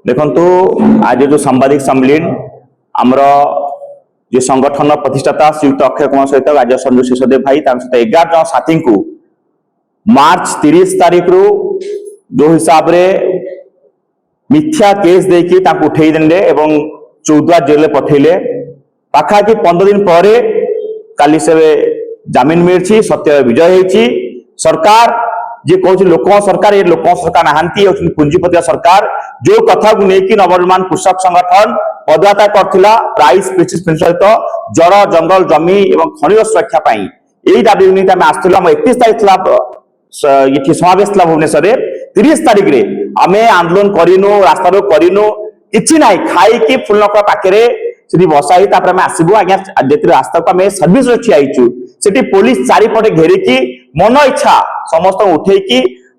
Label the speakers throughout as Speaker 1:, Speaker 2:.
Speaker 1: देखो आज जो सांबादिक सम्मेलन आमर जो संगठन प्रतिष्ठाता श्रीयुक्त अक्षय कुमार सहित राज्य संजू शेषदेव भाई सहित 11 जन साथी को मार्च 30 तारीख रु जो हिसाब रे मिथ्या केस देकी उठे देले एवं चौदुआ जेल पठेले पाखापाखि 15 दिन पर काली से जमीन मिली सत्य विजय होती सरकार जे कहूँ लोक सरकार ये लोक सरकार नहांती पुंजीपतिया सरकार जो कथा को लेकिन नवनिर्माण कृषक संगठन पदयात्रा करथिला प्राइस पेचिस सहित जड़ जंगल जमी एवं खनिज सुरक्षा पाई यही दाबी यूनिट आम आसलु आम 31 तारीख ये समावेश था भुवनेश्वर 30 तारीख रे आमे आंदोलन करिनु रास्ता रोक करिनु किछि नाही खाई कि फुलनक पाखरे सेठी बसाई तापर आमे आसीबु आज्ञा जेति रास्ता को आमे सर्विस रे छिया आइछु सेठी पुलिस चारिपटे घेरिकी मन इच्छा समस्त उठेकी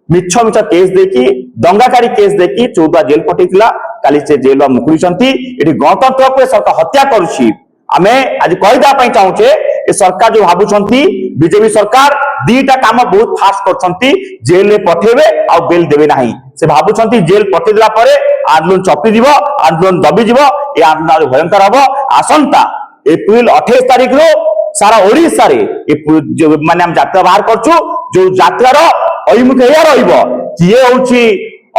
Speaker 1: मिछ मिछ केस देकी दंगाकारी केस देकी 14 जेल पठेइतिला काली से जेल मुकुलिचंती एठी गणतंत्र को सरकार हत्या करूछि आमे आज कहदा पई चाहूचे ए सरकार जो भाबुछंती बीजेपी सरकार दीटा काम बहुत फास्ट करछंती जेल में पठेबे आ बेल देबे नाही से भाबुछंती जेल पठे दिला परे आंदोलन चपी दिबो आंदोलन दबी दिबो ए आंदोलन भयंकर हबो आसंता एप्रिल 28 तारीख रो सारा ओडिशा रे माने हम यात्रा बाहर करछु जो यात्रार अभिमुख या रहिबो किए होउची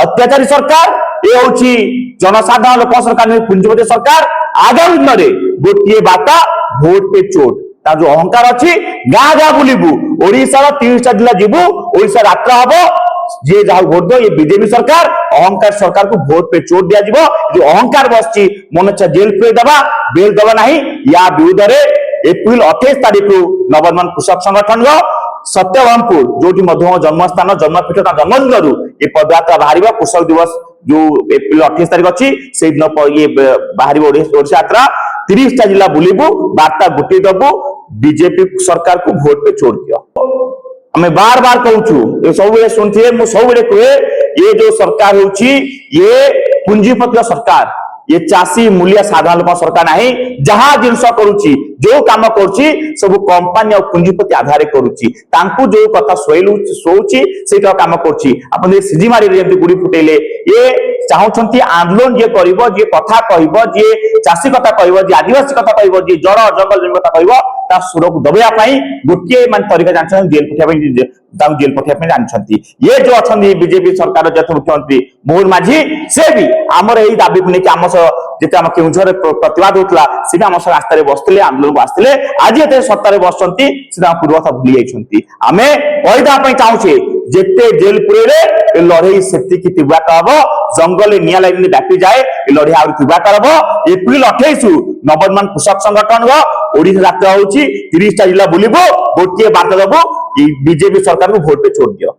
Speaker 1: अत्याचारी सरकार ए होउची जनसाधारण लोक सरकार पुंजीपति सरकार आगामी दिन रे गोटिए बाता भोट पे चोट ता जो अहंकार अछि गाँ गाँ बुलिबु ओडिशा 30टा जिला जिबु ओडिशा यात्रा हबो जे जाऊ भोट दो ये बीजेपी सरकार अहंकार सरकार को भोट पे चोट दिया जीवो जो अहंकार बसची मन इच्छा जेल पे दबा बेल दबा नहीं या विरुद्ध रे एप्रिल 28 तारीख रु नवनिर्माण कृषक संगठन सत्यवामपुर जो मधुम जन्मस्थान जन्मपीठ जन्मदिन रु ये पदयात्रा बाहर कृषक दिवस जो एप्रिल 28 तारीख अच्छी से दिन ये बाहर ओडिशा यात्रा 30टा जिला बुलबू बार्ता गोटे दबू बीजेपी सरकार को भोट पे छोड़ दियो हमें बार बार कहूँ सब शुणुए मुझे सब कहे ये जो सरकार होची ये पुंजीपति सरकार ये चाषी मूल्य साधारण लोक सरकार नहीं जहां जिनस करुची जो काम करुची सब कंपनी और पुंजीपति आधार करुची तांकु जो कथा सोची से काम करुची अपन सीजी मारी जेमती गुड़ी फुटेले ये चाहूछंती आंदोलन जे करिवो जे कथा कहइबो जे चाषी कथा कहइबो जे आदिवासी कथा कहइबो जे जड़ जंगल जमी कथा कहइबो ता सुरक दबेया पई गोटे मान तरीका जानछन जेल पठिया पई ताऊ जेल पठिया पई जानछंती ये जो अछंती बीजेपी सरकार जथ मुख्यमंत्री मोहन माझी से भी हमर एई दाबी को लेके हम जेते हम केउझर प्रतिवाद होतला सिना हम रास्ता रे बसतिले आंदोलन आस्तिले आज एते सत्ता रे बसचंती सिना पूर्वथा भूली जाइछंती हमें कहदा पई चाहूछे जेते जेल पुरे लड़ई सेति की तीव्रत हबो जंगल निया लाइन व्यापी जाए लड़ई आ तीव्रत हबो एप्रिल 28 नवनिर्माण कृषक संगठन ओडिशा यात्रा होची 30टा जिला बुलिबो गोटे बात दबो बीजेपी सरकार को भोट पे छोड़ दियो।